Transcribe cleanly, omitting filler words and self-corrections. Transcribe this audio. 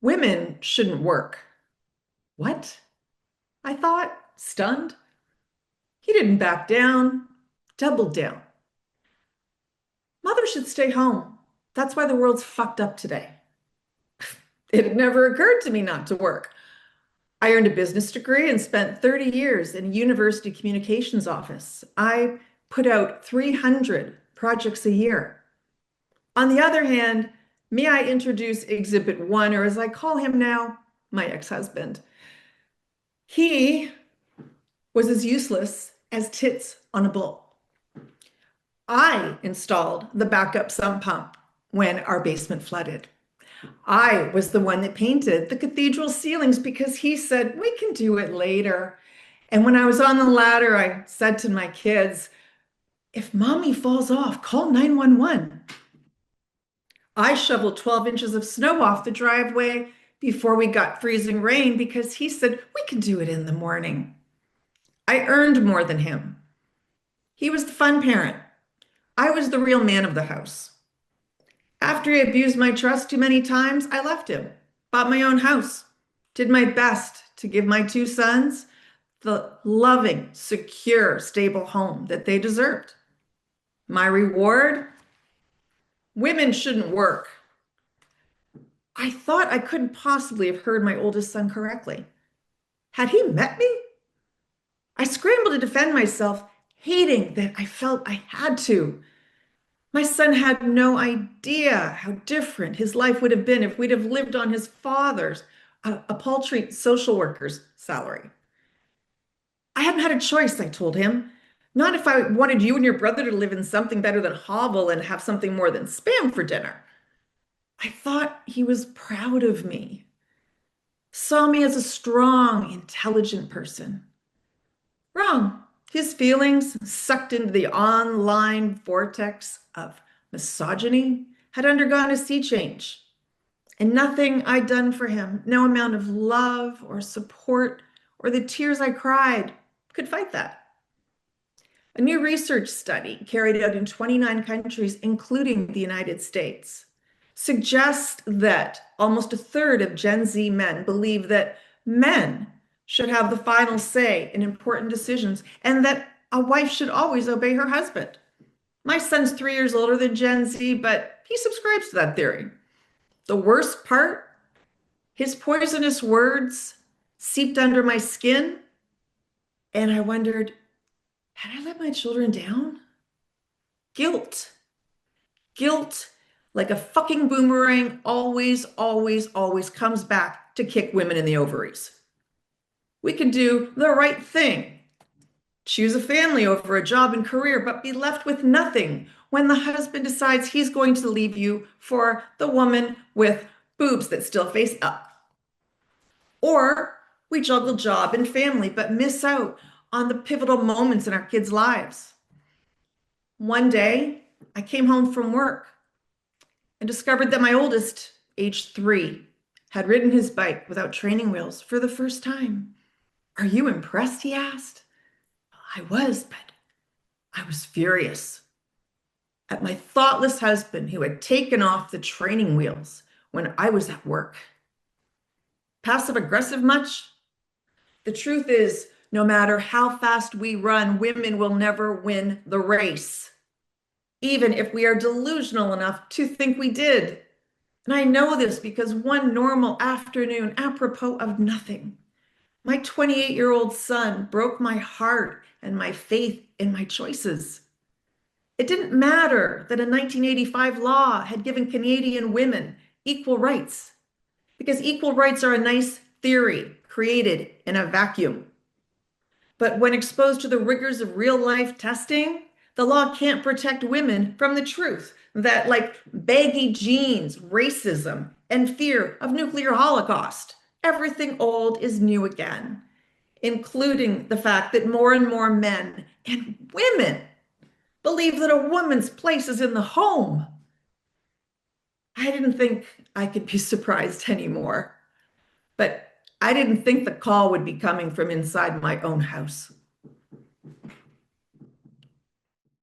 Women shouldn't work. What? I thought, stunned. He didn't back down, doubled down. Mothers should stay home. That's why the world's fucked up today. It had never occurred to me not to work. I earned a business degree and spent 30 years in a university communications office. I put out 300 projects a year. On the other hand, may I introduce Exhibit One, or as I call him now, my ex-husband. He was as useless as tits on a bull. I installed the backup sump pump when our basement flooded. I was the one that painted the cathedral ceilings because he said, we can do it later. And when I was on the ladder, I said to my kids, if mommy falls off, call 911. I shoveled 12 inches of snow off the driveway before we got freezing rain because he said, we can do it in the morning. I earned more than him. He was the fun parent. I was the real man of the house. After he abused my trust too many times, I left him, bought my own house, did my best to give my two sons the loving, secure, stable home that they deserved. My reward? Women shouldn't work. I thought I couldn't possibly have heard my oldest son correctly. Had he met me? I scrambled to defend myself, hating that I felt I had to. My son had no idea how different his life would have been if we'd have lived on his father's, a paltry social worker's salary. I hadn't had a choice, I told him. Not if I wanted you and your brother to live in something better than hovel and have something more than Spam for dinner. I thought he was proud of me, saw me as a strong, intelligent person. Wrong. His feelings, sucked into the online vortex of misogyny, had undergone a sea change. And nothing I'd done for him, no amount of love or support or the tears I cried could fight that. A new research study carried out in 29 countries, including the United States, suggests that almost a third of Gen Z men believe that men should have the final say in important decisions and that a wife should always obey her husband. My son's 3 years older than Gen Z, but he subscribes to that theory. The worst part, his poisonous words seeped under my skin, and I wondered, had I let my children down? Guilt. Guilt, like a fucking boomerang, always, always, always comes back to kick women in the ovaries. We can do the right thing, choose a family over a job and career, but be left with nothing when the husband decides he's going to leave you for the woman with boobs that still face up. Or we juggle job and family, but miss out on the pivotal moments in our kids' lives. One day, I came home from work and discovered that my oldest, age 3, had ridden his bike without training wheels for the first time. Are you impressed? He asked. I was, but I was furious at my thoughtless husband who had taken off the training wheels when I was at work. Passive aggressive much? The truth is, no matter how fast we run, women will never win the race, even if we are delusional enough to think we did. And I know this because one normal afternoon, apropos of nothing, my 28-year-old son broke my heart and my faith in my choices. It didn't matter that a 1985 law had given Canadian women equal rights, because equal rights are a nice theory created in a vacuum. But when exposed to the rigors of real-life testing, the law can't protect women from the truth that, like baggy jeans, racism, and fear of nuclear holocaust, everything old is new again, including the fact that more and more men and women believe that a woman's place is in the home. I didn't think I could be surprised anymore, but I didn't think the call would be coming from inside my own house.